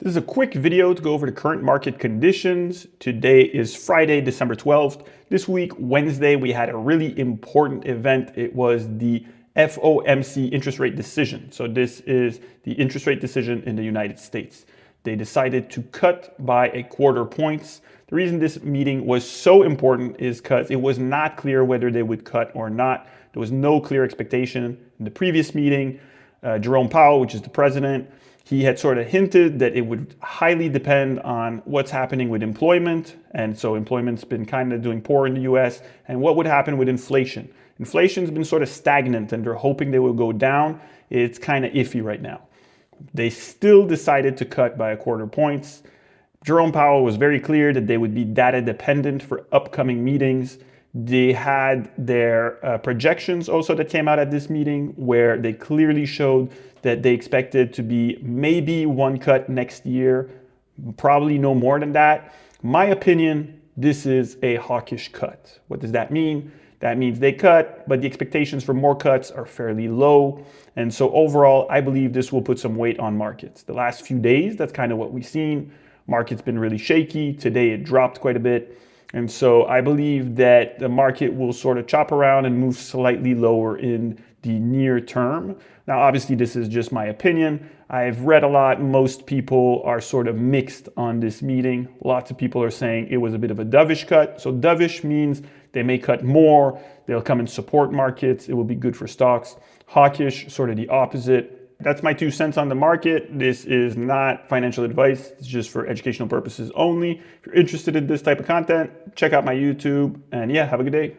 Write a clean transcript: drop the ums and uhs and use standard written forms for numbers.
This is a quick video to go over the current market conditions. Today is Friday, December 12th. This week, Wednesday, we had a really important event. It was the FOMC interest rate decision. So this is the interest rate decision in the United States. They decided to cut by a quarter points. The reason this meeting was so important is because it was not clear whether they would cut or not. There was no clear expectation. In the previous meeting, Jerome Powell, which is the president, he had sort of hinted that it would highly depend on what's happening with employment. And so employment's been kind of doing poor in the US. And what would happen with inflation? Inflation's been sort of stagnant and they're hoping they will go down. It's kind of iffy right now. They still decided to cut by a quarter points. Jerome Powell was very clear that they would be data dependent for upcoming meetings. They had their projections also that came out at this meeting where they clearly showed that they expected to be maybe one cut next year, probably no more than that. My opinion, this is a hawkish cut. What does that mean? That means they cut, but the expectations for more cuts are fairly low. And so overall, I believe this will put some weight on markets. The last few days, that's kind of what we've seen. Market's been really shaky. Today it dropped quite a bit. And so I believe that the market will sort of chop around and move slightly lower in the near term. Now, obviously, this is just my opinion. I've read a lot. Most people are sort of mixed on this meeting. Lots of people are saying it was a bit of a dovish cut. So dovish means they may cut more. They'll come and support markets. It will be good for stocks. Hawkish, sort of the opposite. That's my 2 cents on the market. This is not financial advice. It's just for educational purposes only. If you're interested in this type of content, check out my YouTube. And yeah, have a good day.